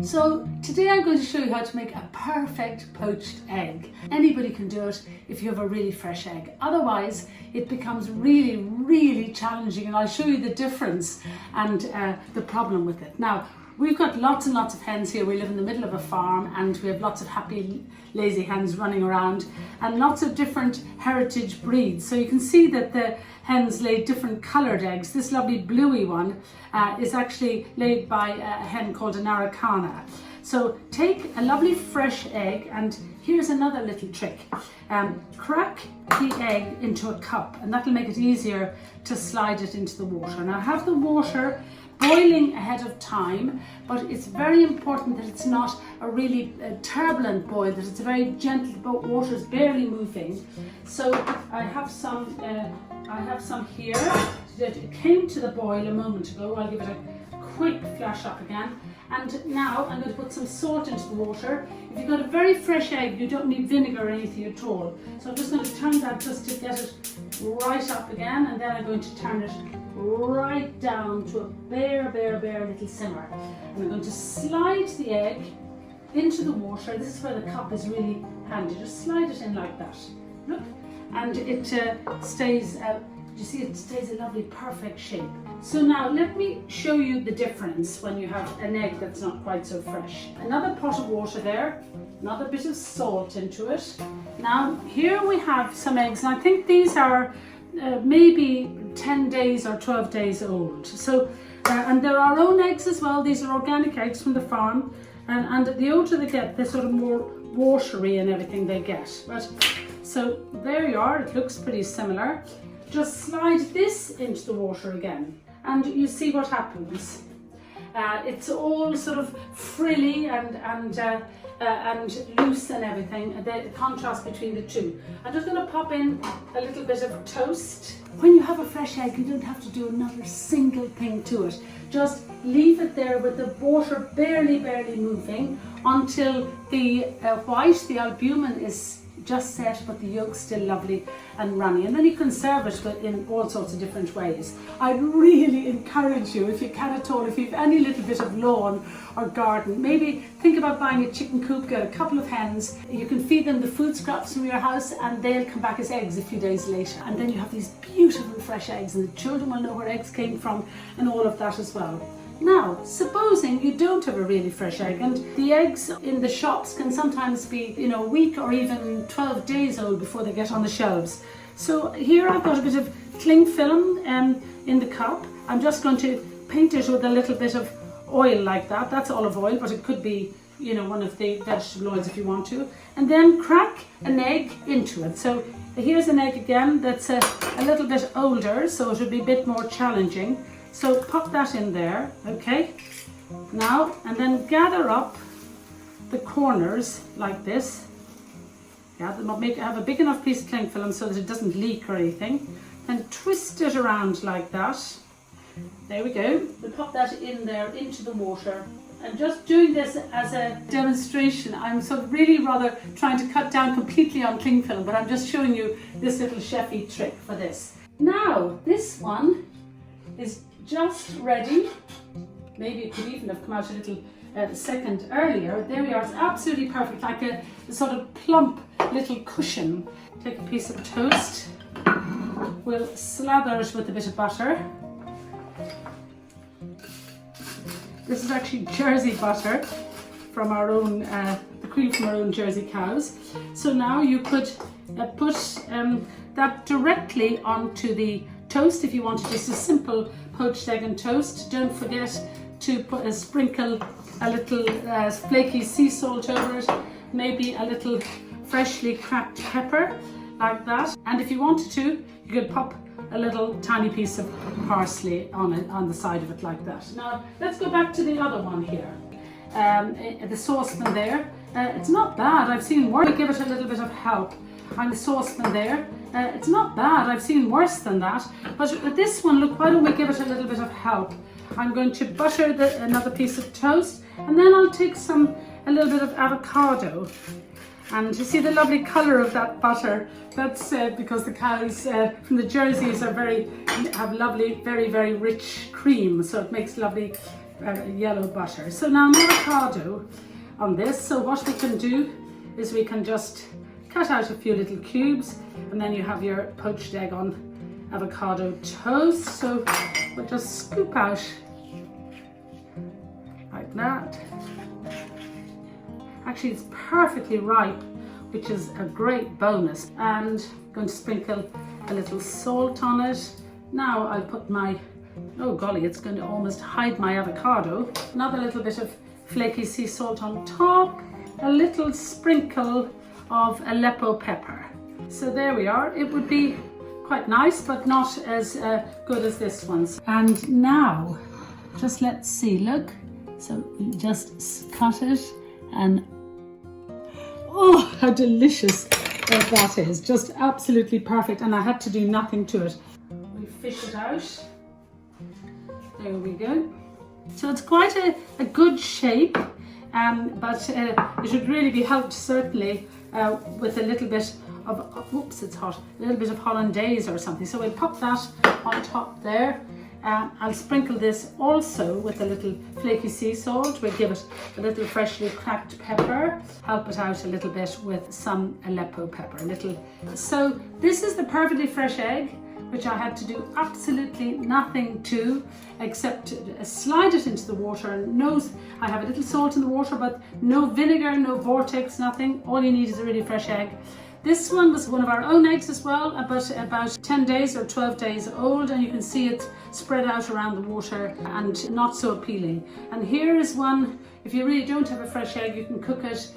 So today I'm going to show you how to make a perfect poached egg. Anybody can do it if you have a really fresh egg. Otherwise it becomes really challenging, and I'll show you the difference and the problem with it. Now, we've got lots and lots of hens here. We live in the middle of a farm and we have lots of happy, lazy hens running around and lots of different heritage breeds. So you can see that the hens lay different coloured eggs. This lovely bluey one is actually laid by a hen called an Araucana. So take a lovely fresh egg, and here's another little trick. Crack the egg into a cup, and that'll make it easier to slide it into the water. Now have the water boiling ahead of time, but it's very important that it's not a really turbulent boil, that it's a very gentle, but water is barely moving. So I have some here. It came to the boil a moment ago. I'll give it a quick flash up again. And now I'm going to put some salt into the water. If you've got a very fresh egg, you don't need vinegar or anything at all. So I'm just going to turn that just to get it right up again, and then I'm going to turn it right down to a bare little simmer. And I'm going to slide the egg into the water. This is where the cup is really handy. Just slide it in like that. Look, and it stays. You see, it stays a lovely perfect shape. So now let me show you the difference when you have an egg that's not quite so fresh. Another pot of water there, another bit of salt into it. Now here we have some eggs, and I think these are maybe 10 days or 12 days old. So, and they're our own eggs as well. These are organic eggs from the farm, and the older they get, the sort of more watery and everything they get. But so there you are. It looks pretty similar. Just slide this into the water again, and you see what happens. It's all sort of frilly and loose and everything, the contrast between the two. I'm just going to pop in a little bit of toast. When you have a fresh egg, you don't have to do another single thing to it. Just leave it there with the water barely moving until the white, the albumin, is just set, but the yolk's still lovely and runny. And then you can serve it in all sorts of different ways. I'd really encourage you, if you can at all, if you've any little bit of lawn or garden, maybe think about buying a chicken coop, get a couple of hens. You can feed them the food scraps from your house, and they'll come back as eggs a few days later. And then you have these beautiful fresh eggs, and the children will know where eggs came from and all of that as well. Now, supposing you don't have a really fresh egg, and the eggs in the shops can sometimes be, a week or even 12 days old before they get on the shelves. So here I've got a bit of cling film in the cup. I'm just going to paint it with a little bit of oil like that. That's olive oil, but it could be, one of the vegetable oils if you want to. And then crack an egg into it. So here's an egg again that's a little bit older, so it would be a bit more challenging. So pop that in there, okay? Now, and then gather up the corners like this. Gather them up, have a big enough piece of cling film so that it doesn't leak or anything. And twist it around like that. There we go. We'll pop that in there into the water. I'm just doing this as a demonstration. I'm sort of really rather trying to cut down completely on cling film, but I'm just showing you this little chefy trick for this. Now, this one is just ready. Maybe it could even have come out a little second earlier. There we are. It's absolutely perfect, like a sort of plump little cushion. Take a piece of toast. We'll slather it with a bit of butter. This is actually Jersey butter from our own, the cream from our own Jersey cows. So now you could put that directly onto the toast if you wanted just a simple poached egg and toast. Don't forget to sprinkle a little flaky sea salt over it, maybe a little freshly cracked pepper like that. And if you wanted to, you could pop a little tiny piece of parsley on the side of it like that. Now let's go back to the other one here. The saucepan there. It's not bad. I've seen worse. Give it a little bit of help. And the saucepan there. It's not bad. I've seen worse than that. But with this one, look, why don't we give it a little bit of help? I'm going to butter another piece of toast, and then I'll take a little bit of avocado, And you see the lovely colour of that butter. That's because the cows from the Jerseys have lovely, very, very rich cream. So it makes lovely yellow butter. So now an avocado on this. So what we can do is we can just cut out a few little cubes, and then you have your poached egg on avocado toast. So we'll just scoop out like that. Actually, it's perfectly ripe, which is a great bonus. And I'm going to sprinkle a little salt on it. Now I'll put my, oh golly, it's going to almost hide my avocado. Another little bit of flaky sea salt on top. A little sprinkle of Aleppo pepper. So there we are. It would be quite nice, but not as good as this one's. And now, just let's see, look. So just cut it, and oh, how delicious that is. Just absolutely perfect, and I had to do nothing to it. We fish it out. There we go. So it's quite a good shape, but it should really be helped certainly with a little bit of, whoops, it's hot, a little bit of hollandaise or something. So we'll pop that on top there. I'll sprinkle this also with a little flaky sea salt. We'll give it a little freshly cracked pepper, help it out a little bit with some Aleppo pepper, a little. So this is the perfectly fresh egg, which I had to do absolutely nothing to, except slide it into the water. And I have a little salt in the water, but no vinegar, no vortex, nothing. All you need is a really fresh egg. This one was one of our own eggs as well, about 10 days or 12 days old, and you can see it spread out around the water and not so appealing. And here is one, if you really don't have a fresh egg, you can cook it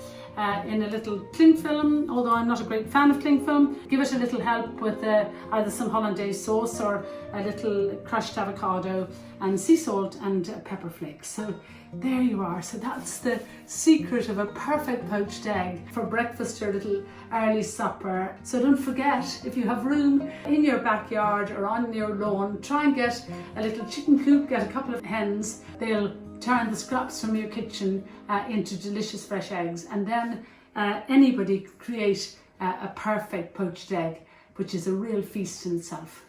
in a little cling film, although I'm not a great fan of cling film. Give it a little help with either some hollandaise sauce or a little crushed avocado and sea salt and pepper flakes. So there you are. So that's the secret of a perfect poached egg for breakfast or a little early supper. So don't forget, if you have room in your backyard or on your lawn, try and get a little chicken coop, get a couple of hens. They'll turn the scraps from your kitchen into delicious fresh eggs, and then anybody can create a perfect poached egg, which is a real feast in itself.